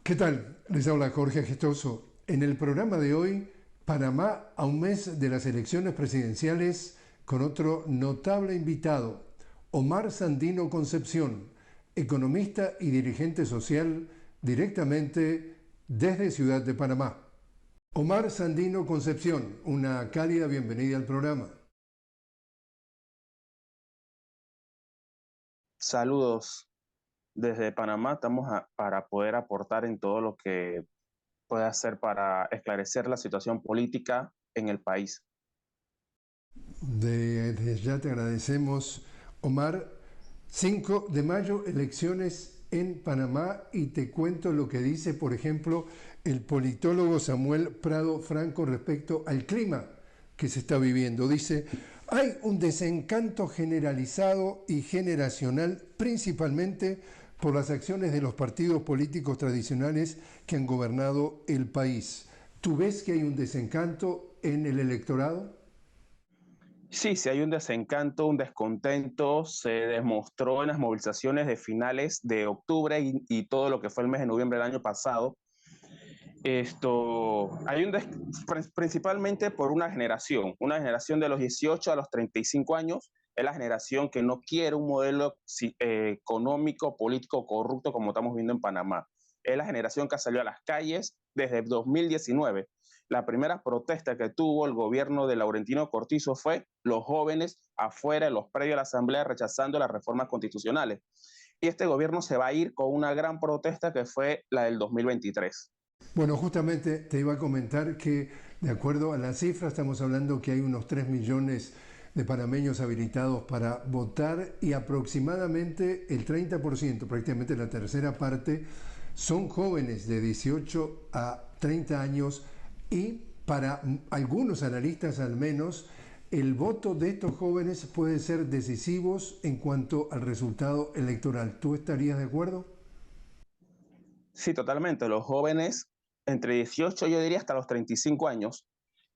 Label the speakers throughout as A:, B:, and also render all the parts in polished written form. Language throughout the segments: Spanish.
A: ¿Qué tal? Les habla Jorge Gestoso. En el programa de hoy, Panamá a un mes de las elecciones presidenciales con otro notable invitado, Omar Sandino Concepción, economista y dirigente social directamente desde Ciudad de Panamá. Omar Sandino Concepción, una cálida bienvenida al programa.
B: Saludos desde Panamá. Para poder aportar en todo lo que pueda hacer para esclarecer la situación política en el país.
A: Desde ya te agradecemos, Omar. 5 de mayo, elecciones en Panamá, y te cuento lo que dice, por ejemplo, el politólogo Samuel Prado Franco respecto al clima que se está viviendo. Dice, hay un desencanto generalizado y generacional, principalmente por las acciones de los partidos políticos tradicionales que han gobernado el país. ¿Tú ves que hay un desencanto en el electorado?
B: Sí, sí hay un desencanto, un descontento, se demostró en las movilizaciones de finales de octubre y todo lo que fue el mes de noviembre del año pasado. Hay principalmente por una generación de los 18 a los 35 años, es la generación que no quiere un modelo económico, político corrupto como estamos viendo en Panamá. Es la generación que salió a las calles desde 2019. La primera protesta que tuvo el gobierno de Laurentino Cortizo fue los jóvenes afuera de los predios de la Asamblea rechazando las reformas constitucionales. Y este gobierno se va a ir con una gran protesta que fue la del 2023.
A: Bueno, justamente te iba a comentar que, de acuerdo a las cifras, estamos hablando que hay unos 3 millones de panameños habilitados para votar, y aproximadamente el 30%, prácticamente la tercera parte, son jóvenes de 18 a 30 años, y para algunos analistas al menos, el voto de estos jóvenes puede ser decisivo en cuanto al resultado electoral. ¿Tú estarías de acuerdo?
B: Sí, totalmente. Los jóvenes entre 18, yo diría hasta los 35 años,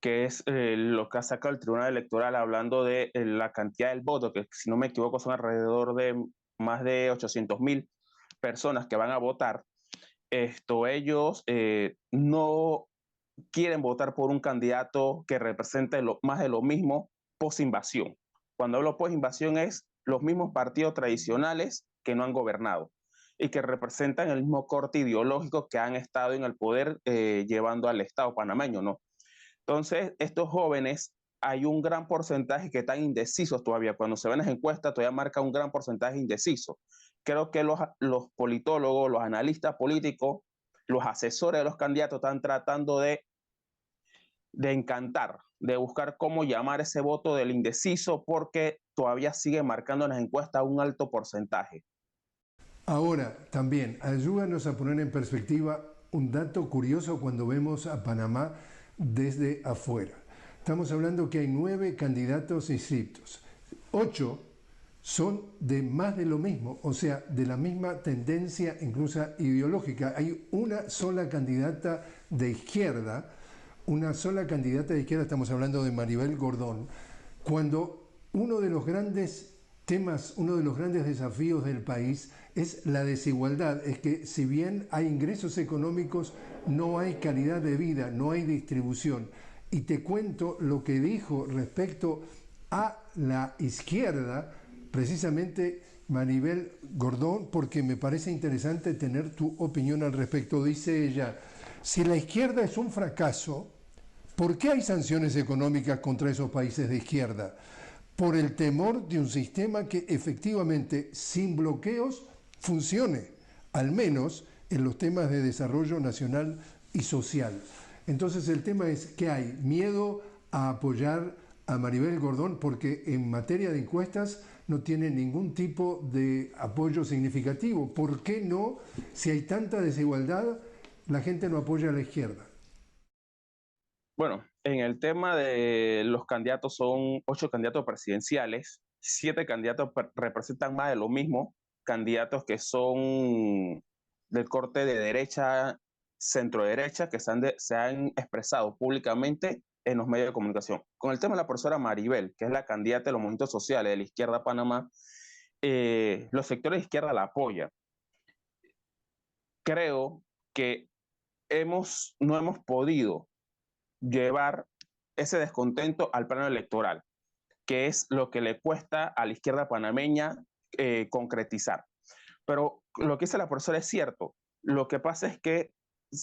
B: que es lo que ha sacado el Tribunal Electoral hablando de la cantidad del voto, que si no me equivoco son alrededor de más de 800.000 personas que van a votar. Ellos no quieren votar por un candidato que represente más de lo mismo post-invasión. Cuando hablo post-invasión es los mismos partidos tradicionales que no han gobernado y que representan el mismo corte ideológico que han estado en el poder llevando al Estado panameño, ¿no? Entonces, estos jóvenes, hay un gran porcentaje que están indecisos todavía. Cuando se ven las encuestas, todavía marca un gran porcentaje indeciso. Creo que los politólogos, los analistas políticos, los asesores de los candidatos están tratando de encantar, de buscar cómo llamar ese voto del indeciso, porque todavía sigue marcando en las encuestas un alto porcentaje.
A: Ahora, también, ayúdanos a poner en perspectiva un dato curioso cuando vemos a Panamá desde afuera. Estamos hablando que hay 9 candidatos inscritos. 8 son de más de lo mismo, o sea, de la misma tendencia, incluso ideológica. Hay una sola candidata de izquierda, estamos hablando de Maribel Gordón, cuando uno de los grandes temas, uno de los grandes desafíos del país es la desigualdad. Es que si bien hay ingresos económicos, no hay calidad de vida, no hay distribución. Y te cuento lo que dijo respecto a la izquierda, precisamente Maribel Gordón, porque me parece interesante tener tu opinión al respecto. Dice ella, si la izquierda es un fracaso, ¿por qué hay sanciones económicas contra esos países de izquierda? Por el temor de un sistema que efectivamente, sin bloqueos, funcione, al menos en los temas de desarrollo nacional y social. Entonces el tema es que hay miedo a apoyar a Maribel Gordón porque en materia de encuestas no tiene ningún tipo de apoyo significativo. ¿Por qué no, si hay tanta desigualdad, la gente no apoya a la izquierda?
B: Bueno, en el tema de los candidatos, son 8 candidatos presidenciales, 7 candidatos representan más de lo mismo, candidatos que son del corte de derecha, centro derecha, que se han expresado públicamente en los medios de comunicación. Con el tema de la profesora Maribel, que es la candidata de los movimientos sociales de la izquierda Panamá, los sectores de izquierda la apoyan. Creo que no hemos podido llevar ese descontento al plano electoral, que es lo que le cuesta a la izquierda panameña concretizar. Pero lo que dice la profesora es cierto. Lo que pasa es que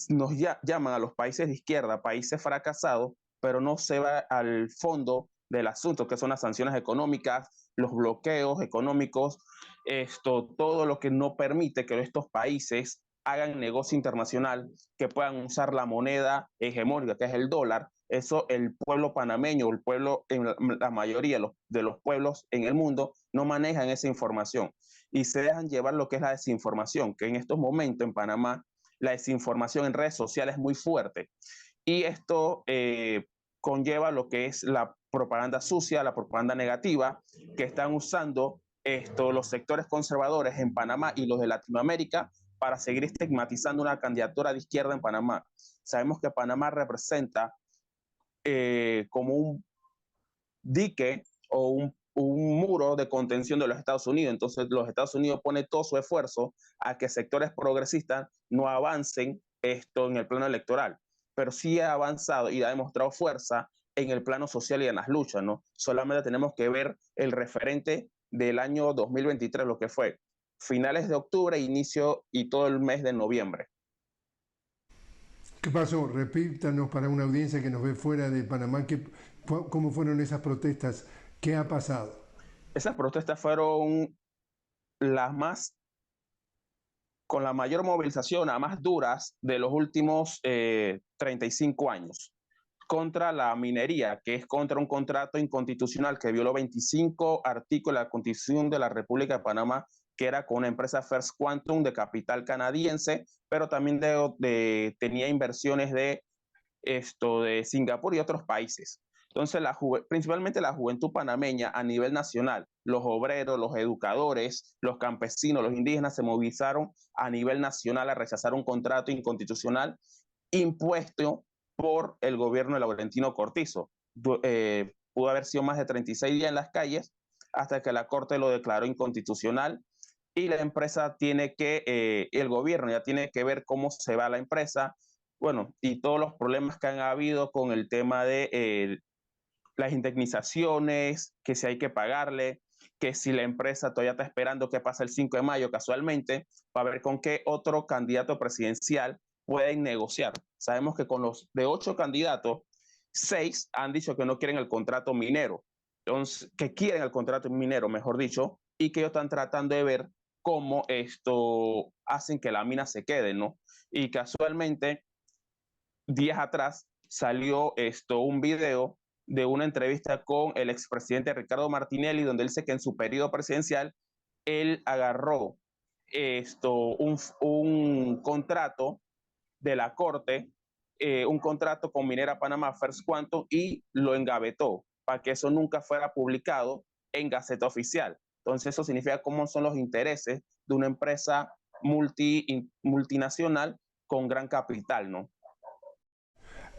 B: nos llaman a los países de izquierda países fracasados, pero no se va al fondo del asunto, que son las sanciones económicas, los bloqueos económicos, todo lo que no permite que estos países hagan negocio internacional, que puedan usar la moneda hegemónica, que es el dólar. Eso el pueblo panameño, el pueblo, en la mayoría de los pueblos en el mundo, no manejan esa información y se dejan llevar lo que es la desinformación, que en estos momentos en Panamá la desinformación en redes sociales es muy fuerte. Y esto conlleva lo que es la propaganda sucia, la propaganda negativa, que están usando los sectores conservadores en Panamá y los de Latinoamérica para seguir estigmatizando una candidatura de izquierda en Panamá. Sabemos que Panamá representa como un dique o un muro de contención de los Estados Unidos. Entonces los Estados Unidos pone todo su esfuerzo a que sectores progresistas no avancen esto en el plano electoral, pero sí ha avanzado y ha demostrado fuerza en el plano social y en las luchas, ¿no? Solamente tenemos que ver el referente del año 2023, lo que fue finales de octubre, inicio y todo el mes de noviembre.
A: ¿Qué pasó? Repítanos para una audiencia que nos ve fuera de Panamá, ¿cómo fueron esas protestas? ¿Qué ha pasado?
B: Esas protestas fueron las más con la mayor movilización, a más duras de los últimos 35 años, contra la minería, que es contra un contrato inconstitucional que violó 25 artículos de la Constitución de la República de Panamá, que era con una empresa First Quantum de capital canadiense, pero también tenía inversiones de Singapur y otros países. Entonces, principalmente la juventud panameña a nivel nacional, los obreros, los educadores, los campesinos, los indígenas se movilizaron a nivel nacional a rechazar un contrato inconstitucional impuesto por el gobierno de Laurentino Cortizo. Pudo haber sido más de 36 días en las calles hasta que la Corte lo declaró inconstitucional y la empresa el gobierno ya tiene que ver cómo se va la empresa, bueno, y todos los problemas que han habido con el tema de las indemnizaciones, que si hay que pagarle, que si la empresa todavía está esperando que pase el 5 de mayo casualmente, para ver con qué otro candidato presidencial pueden negociar. Sabemos que con los de 8 candidatos, 6 han dicho que no quieren el contrato minero, entonces, que quieren el contrato minero, mejor dicho, y que ellos están tratando de ver cómo esto hacen que la mina se quede, ¿no? Y casualmente, días atrás salió un video de una entrevista con el expresidente Ricardo Martinelli, donde él dice que en su periodo presidencial él agarró un contrato de la Corte, un contrato con Minera Panamá First Quantum y lo engavetó para que eso nunca fuera publicado en Gaceta Oficial. Entonces eso significa cómo son los intereses de una empresa multinacional con gran capital, ¿no?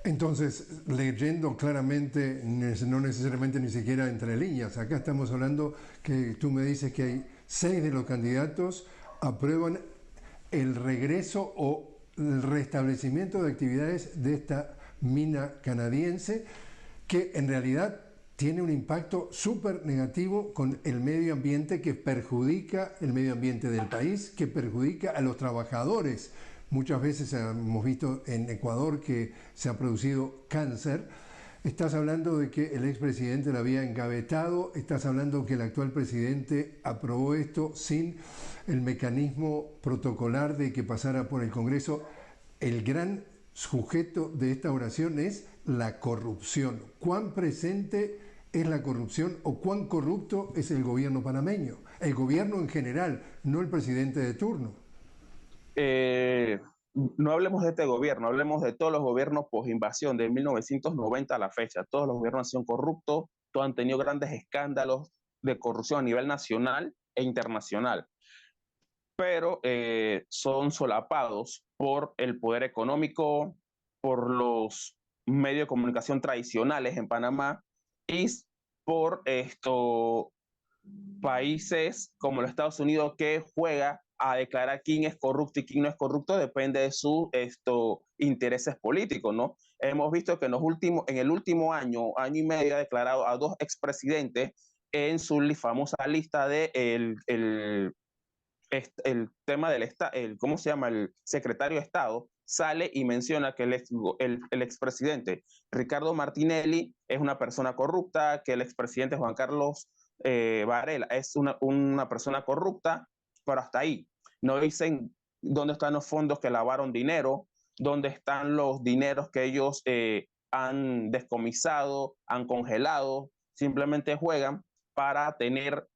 A: Entonces, leyendo claramente, no necesariamente ni siquiera entre líneas, acá estamos hablando que tú me dices que hay 6 de los candidatos aprueban el regreso o el restablecimiento de actividades de esta mina canadiense, que en realidad tiene un impacto súper negativo con el medio ambiente, que perjudica el medio ambiente del país, que perjudica a los trabajadores. Muchas veces hemos visto en Ecuador que se ha producido cáncer. Estás hablando de que el expresidente lo había engavetado, estás hablando que el actual presidente aprobó esto sin el mecanismo protocolar de que pasara por el Congreso. El gran sujeto de esta oración es la corrupción. ¿Cuán presente es la corrupción o cuán corrupto es el gobierno panameño? El gobierno en general, no el presidente de turno.
B: No hablemos de este gobierno, hablemos de todos los gobiernos post-invasión de 1990 a la fecha. Todos los gobiernos han sido corruptos, todos han tenido grandes escándalos de corrupción a nivel nacional e internacional, pero son solapados por el poder económico, por los medios de comunicación tradicionales en Panamá y por países como los Estados Unidos que juega a declarar quién es corrupto y quién no es corrupto depende de sus intereses políticos, ¿no? Hemos visto que en el último año, año y medio, ha declarado a dos expresidentes en su famosa lista de el tema del Estado, ¿cómo se llama? El secretario de Estado sale y menciona que el expresidente Ricardo Martinelli es una persona corrupta, que el expresidente Juan Carlos Varela es una persona corrupta, pero hasta ahí. No dicen dónde están los fondos que lavaron dinero, dónde están los dineros que ellos han descomisado, han congelado, simplemente juegan para tener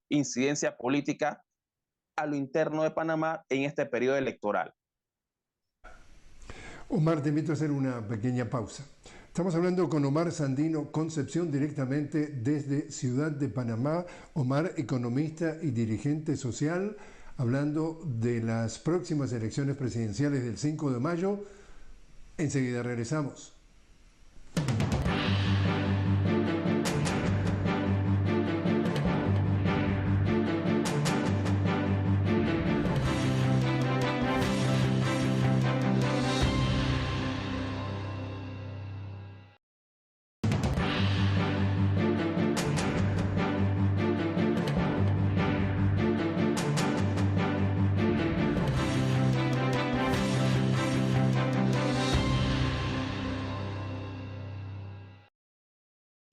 B: incidencia política a lo interno de Panamá en este periodo electoral.
A: Omar, te invito a hacer una pequeña pausa. Estamos hablando con Omar Sandino Concepción directamente desde Ciudad de Panamá. Omar, economista y dirigente social, hablando de las próximas elecciones presidenciales del 5 de mayo. Enseguida regresamos.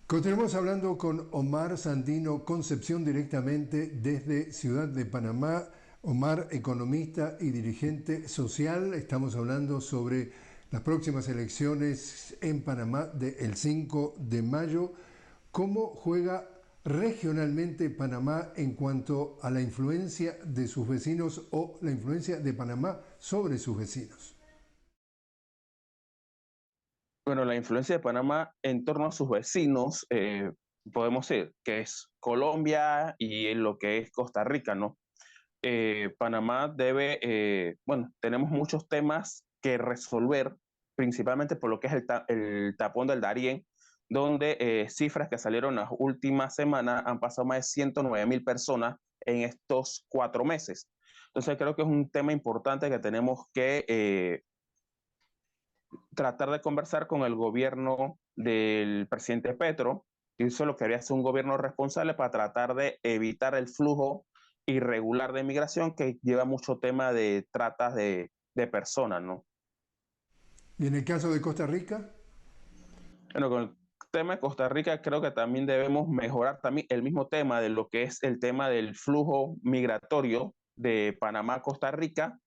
A: Continuamos hablando con Omar Sandino Concepción directamente desde Ciudad de Panamá. Omar, economista y dirigente social. Estamos hablando sobre las próximas elecciones en Panamá del 5 de mayo. ¿Cómo juega regionalmente Panamá en cuanto a la influencia de sus vecinos o la influencia de Panamá sobre sus vecinos?
B: Bueno, la influencia de Panamá en torno a sus vecinos, podemos decir que es Colombia y en lo que es Costa Rica, ¿no? Panamá bueno, tenemos muchos temas que resolver, principalmente por lo que es el tapón del Darién, donde cifras que salieron las últimas semanas han pasado más de 109,000 personas en estos 4 meses. Entonces creo que es un tema importante que tenemos que tratar de conversar con el gobierno del presidente Petro, y eso lo que haría es un gobierno responsable para tratar de evitar el flujo irregular de migración que lleva mucho tema de tratas de personas, ¿no?
A: ¿Y en el caso de Costa Rica?
B: Bueno, con el tema de Costa Rica creo que también debemos mejorar también el mismo tema de lo que es el tema del flujo migratorio de Panamá a Costa Rica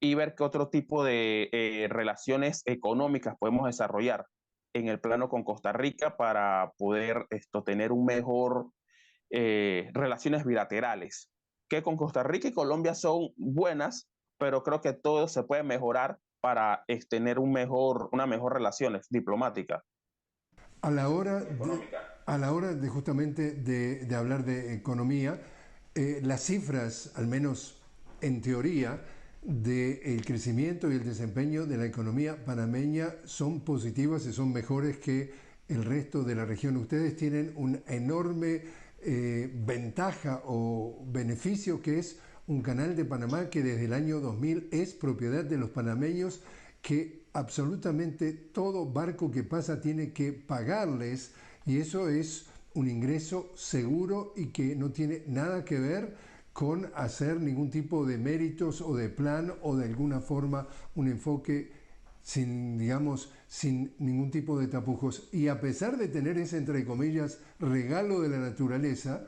B: y ver qué otro tipo de relaciones económicas podemos desarrollar en el plano con Costa Rica para poder tener un mejor relaciones bilaterales, que con Costa Rica y Colombia son buenas, pero creo que todo se puede mejorar para tener una mejor relaciones diplomáticas.
A: A la hora de justamente de hablar de economía, las cifras, al menos en teoría, del crecimiento y el desempeño de la economía panameña son positivas y son mejores que el resto de la región. Ustedes tienen una enorme ventaja o beneficio que es un canal de Panamá que desde el año 2000 es propiedad de los panameños, que absolutamente todo barco que pasa tiene que pagarles, y eso es un ingreso seguro y que no tiene nada que ver con hacer ningún tipo de méritos o de plan o de alguna forma un enfoque sin, digamos, sin ningún tipo de tapujos. Y a pesar de tener ese, entre comillas, regalo de la naturaleza,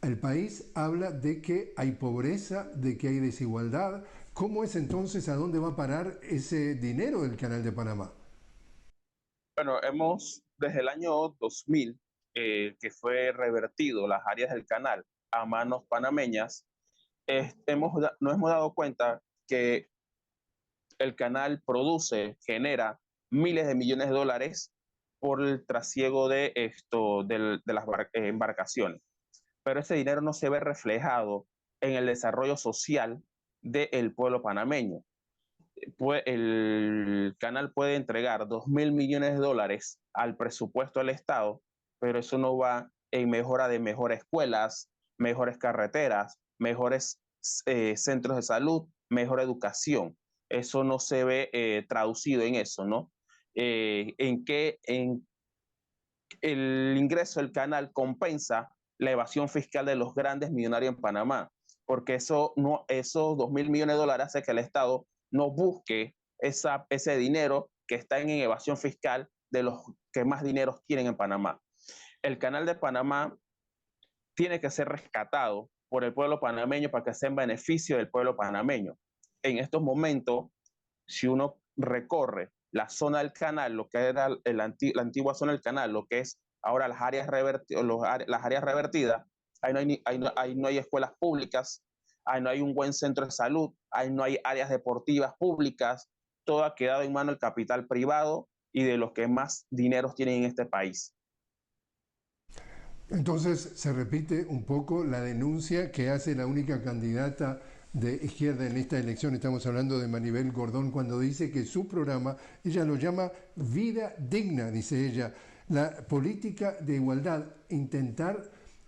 A: el país habla de que hay pobreza, de que hay desigualdad. ¿Cómo es entonces a dónde va a parar ese dinero del Canal de Panamá?
B: Bueno, desde el año 2000, que fue revertido las áreas del canal a manos panameñas, nos hemos dado cuenta que el canal genera miles de millones de dólares por el trasiego de las embarcaciones. Pero ese dinero no se ve reflejado en el desarrollo social del pueblo panameño. El canal puede entregar 2,000 millones de dólares al presupuesto del Estado, pero eso no va en mejora de mejores escuelas, mejores carreteras, mejores centros de salud, mejor educación. Eso no se ve traducido en eso, ¿no? En el ingreso del canal compensa la evasión fiscal de los grandes millonarios en Panamá, porque esos 2.000 millones de dólares hace que el Estado no busque ese dinero que está en evasión fiscal de los que más dinero tienen en Panamá. El canal de Panamá tiene que ser rescatado por el pueblo panameño para que sea en beneficio del pueblo panameño. En estos momentos, si uno recorre la zona del canal, lo que era la antigua zona del canal, lo que es ahora las áreas revertidas, ahí no hay escuelas públicas, ahí no hay un buen centro de salud, ahí no hay áreas deportivas públicas, todo ha quedado en manos del capital privado y de los que más dinero tienen en este país.
A: Entonces se repite un poco la denuncia que hace la única candidata de izquierda en esta elección. Estamos hablando de Maribel Gordón, cuando dice que su programa, ella lo llama vida digna, dice ella. La política de igualdad, intentar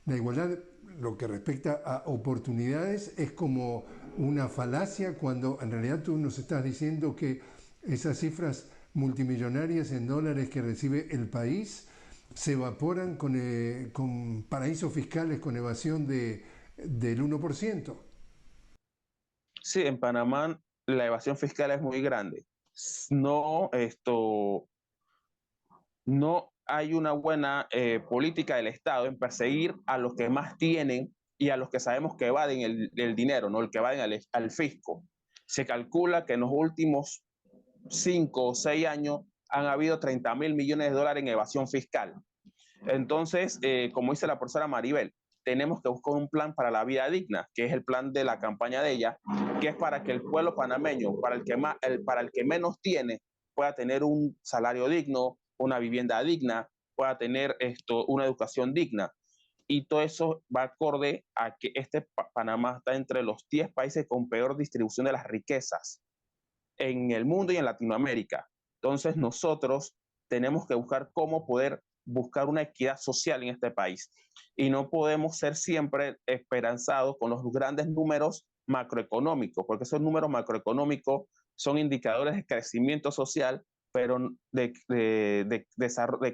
A: la igualdad, lo que respecta a oportunidades, es como una falacia cuando en realidad tú nos estás diciendo que esas cifras multimillonarias en dólares que recibe el país se evaporan con paraísos fiscales, con evasión del 1%.
B: Sí, en Panamá la evasión fiscal es muy grande. No, no hay una buena política del Estado en perseguir a los que más tienen y a los que sabemos que evaden el dinero, ¿no? El que evaden al fisco. Se calcula que en los últimos 5 o 6 años han habido 30.000 millones de dólares en evasión fiscal. Entonces, como dice la profesora Maribel, tenemos que buscar un plan para la vida digna, que es el plan de la campaña de ella, que es para que el pueblo panameño, para el que menos tiene, pueda tener un salario digno, una vivienda digna, pueda tener una educación digna. Y todo eso va acorde a que Panamá está entre los 10 países con peor distribución de las riquezas en el mundo y en Latinoamérica. Entonces nosotros tenemos que buscar cómo poder buscar una equidad social en este país. Y no podemos ser siempre esperanzados con los grandes números macroeconómicos, porque esos números macroeconómicos son indicadores de crecimiento social, pero de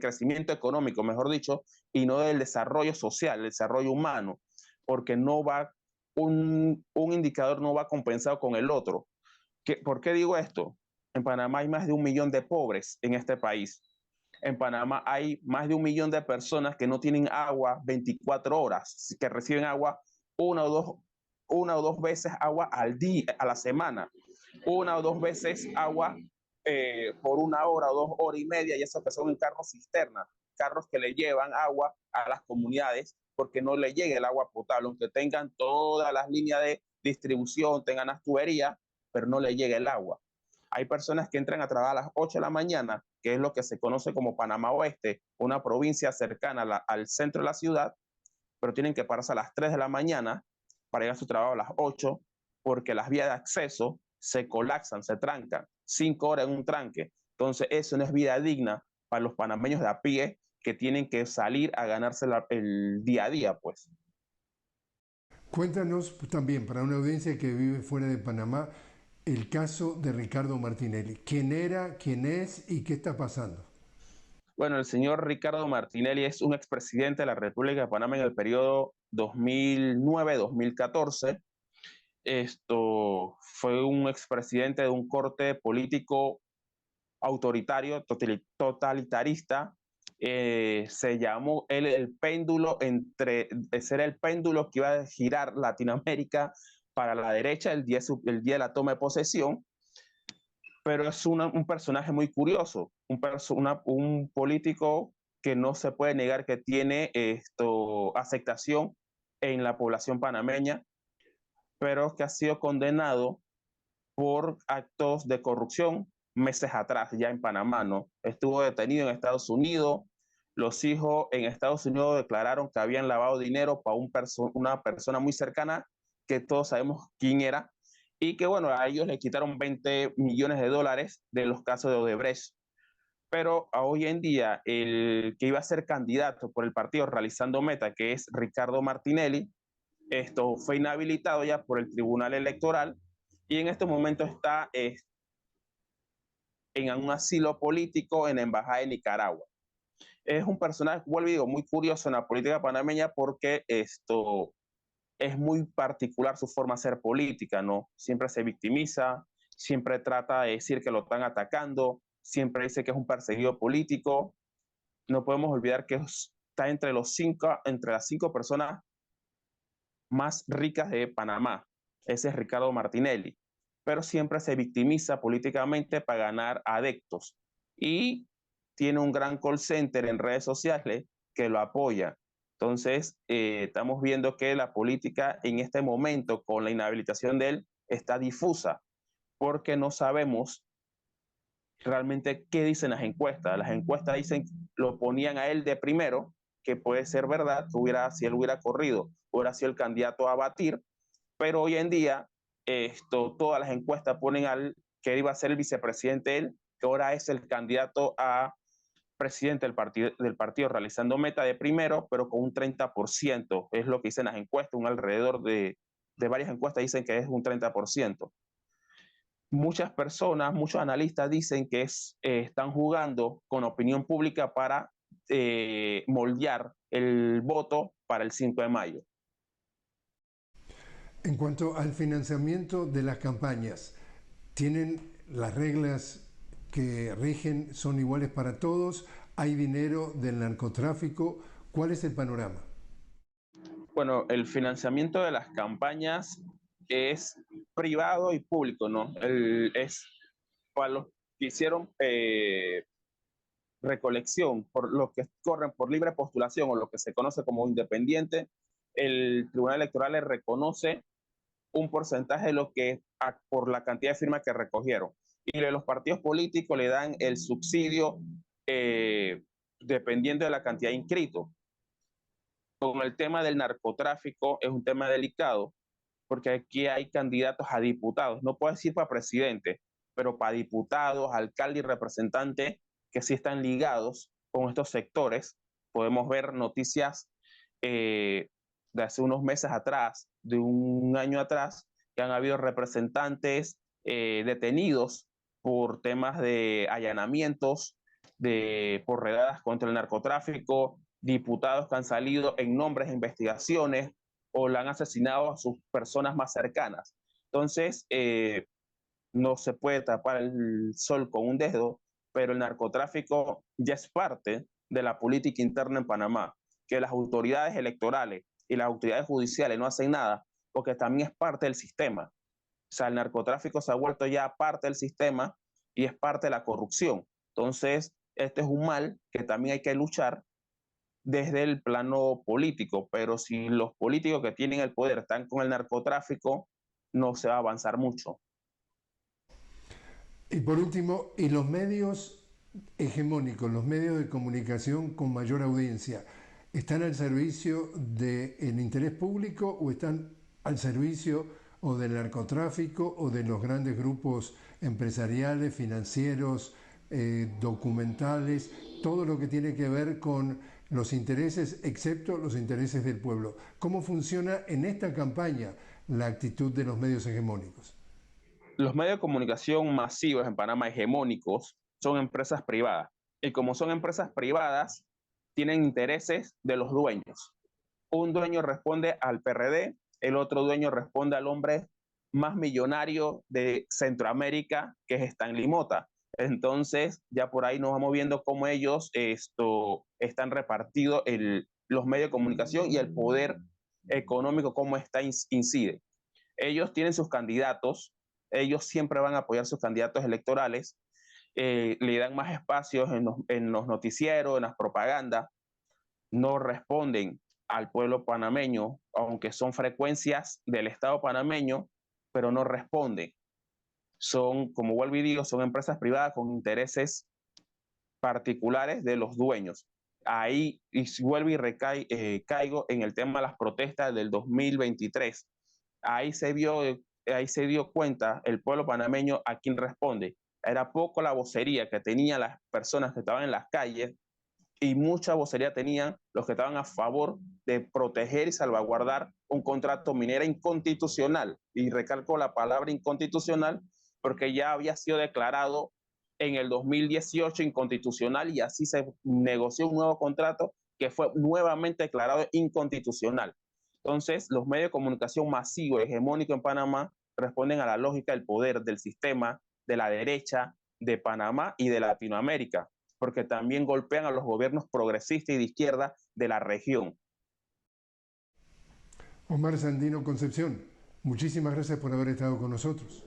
B: crecimiento económico, mejor dicho, y no del desarrollo social, el desarrollo humano, porque un indicador no va compensado con el otro. ¿Por qué digo esto? En Panamá hay más de 1 millón de pobres en este país. En Panamá hay más de 1 millón de personas que no tienen agua 24 horas, que reciben agua una o dos veces agua al día, a la semana, una o dos veces agua por 1 hora o 2 horas y media, y eso que son en carros cisterna, carros que le llevan agua a las comunidades porque no le llega el agua potable, aunque tengan todas las líneas de distribución, tengan las tuberías, pero no le llega el agua. Hay personas que entran a trabajar a las 8 de la mañana, que es lo que se conoce como Panamá Oeste, una provincia cercana al centro de la ciudad, pero tienen que pararse a las 3 de la mañana para ir a su trabajo a las 8, porque las vías de acceso se colapsan, se trancan, 5 horas en un tranque. Entonces, eso no es vida digna para los panameños de a pie que tienen que salir a ganarse el día a día, pues.
A: Cuéntanos también, para una audiencia que vive fuera de Panamá, el caso de Ricardo Martinelli. ¿Quién era, quién es y qué está pasando?
B: Bueno, el señor Ricardo Martinelli es un expresidente de la República de Panamá en el periodo 2009-2014. Esto fue un expresidente de un corte político autoritario, totalitarista. Se llamó él el péndulo ser el péndulo que iba a girar Latinoamérica para la derecha el día de la toma de posesión, pero es un personaje muy curioso, un político que no se puede negar que tiene aceptación en la población panameña, pero que ha sido condenado por actos de corrupción meses atrás, ya en Panamá, ¿no? Estuvo detenido en Estados Unidos, los hijos en Estados Unidos declararon que habían lavado dinero para una persona muy cercana, que todos sabemos quién era, y que bueno, a ellos le quitaron 20 millones de dólares de los casos de Odebrecht. Pero hoy en día, el que iba a ser candidato por el partido Realizando Meta, que es Ricardo Martinelli, Esto fue inhabilitado ya por el Tribunal Electoral y en este momento está en un asilo político en la Embajada de Nicaragua. Es un personaje, vuelvo y digo, muy curioso en la política panameña porque esto es muy particular su forma de hacer política, ¿no? Siempre se victimiza, siempre trata de decir que lo están atacando, siempre dice que es un perseguido político. No podemos olvidar que está entre las 5 personas más ricas de Panamá. Ese es Ricardo Martinelli. Pero siempre se victimiza políticamente para ganar adeptos. Y tiene un gran call center en redes sociales que lo apoya. Entonces, estamos viendo que la política en este momento, con la inhabilitación de él, está difusa, porque no sabemos realmente qué dicen las encuestas. Las encuestas dicen, lo ponían a él de primero, que puede ser verdad, si él hubiera corrido, hubiera sido el candidato a batir, pero hoy en día todas las encuestas ponen al que iba a ser el vicepresidente él, que ahora es el candidato a presidente del partido realizando meta de primero, pero con un 30%, es lo que dicen las encuestas, un alrededor de varias encuestas dicen que es un 30%. Muchas personas, muchos analistas dicen que están jugando con opinión pública para moldear el voto para el 5 de mayo.
A: En cuanto al financiamiento de las campañas, ¿tienen las reglas que rigen, son iguales para todos? ¿Hay dinero del narcotráfico? ¿Cuál es el panorama?
B: Bueno, el financiamiento de las campañas es privado y público, ¿no? Es para los que hicieron recolección, por los que corren por libre postulación o lo que se conoce como independiente, el Tribunal Electoral les reconoce un porcentaje de lo que por la cantidad de firmas que recogieron. Y los partidos políticos le dan el subsidio dependiendo de la cantidad de inscritos. Con el tema del narcotráfico es un tema delicado porque aquí hay candidatos a diputados, no puedo decir para presidente, pero para diputados, alcalde y representante que sí están ligados con estos sectores. Podemos ver noticias de hace unos meses atrás, de un año atrás, que han habido representantes detenidos por temas de allanamientos, por redadas contra el narcotráfico, diputados que han salido en nombres de investigaciones o le han asesinado a sus personas más cercanas. Entonces, no se puede tapar el sol con un dedo, pero el narcotráfico ya es parte de la política interna en Panamá, que las autoridades electorales y las autoridades judiciales no hacen nada, porque también es parte del sistema. O sea, el narcotráfico se ha vuelto ya parte del sistema y es parte de la corrupción. Entonces, este es un mal que también hay que luchar desde el plano político, pero si los políticos que tienen el poder están con el narcotráfico, no se va a avanzar mucho.
A: Y por último, ¿y los medios hegemónicos, los medios de comunicación con mayor audiencia, están al servicio del interés público o están al servicio o del narcotráfico o de los grandes grupos empresariales, financieros, documentales, todo lo que tiene que ver con los intereses, excepto los intereses del pueblo? ¿Cómo funciona en esta campaña la actitud de los medios hegemónicos?
B: Los medios de comunicación masivos en Panamá, hegemónicos, son empresas privadas. Y como son empresas privadas, tienen intereses de los dueños. Un dueño responde al PRD, el otro dueño responde al hombre más millonario de Centroamérica, que es Stanley Mota. Entonces, ya por ahí nos vamos viendo cómo ellos están repartidos los medios de comunicación y el poder económico, cómo incide. Ellos tienen sus candidatos, ellos siempre van a apoyar sus candidatos electorales, le dan más espacios en los noticieros, en las propagandas, no responden al pueblo panameño, aunque son frecuencias del Estado panameño, pero no responden. Son, como vuelvo y digo, son empresas privadas con intereses particulares de los dueños. Ahí y vuelvo y caigo en el tema de las protestas del 2023. Ahí se dio cuenta el pueblo panameño a quién responde. Era poco la vocería que tenían las personas que estaban en las calles y mucha vocería tenían los que estaban a favor de proteger y salvaguardar un contrato minero inconstitucional. Y recalco la palabra inconstitucional porque ya había sido declarado en el 2018 inconstitucional y así se negoció un nuevo contrato que fue nuevamente declarado inconstitucional. Entonces, los medios de comunicación masivos y hegemónicos en Panamá responden a la lógica del poder, del sistema, de la derecha, de Panamá y de Latinoamérica, porque también golpean a los gobiernos progresistas y de izquierda de la región.
A: Omar Sandino Concepción, muchísimas gracias por haber estado con nosotros.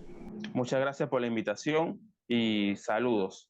B: Muchas gracias por la invitación y saludos.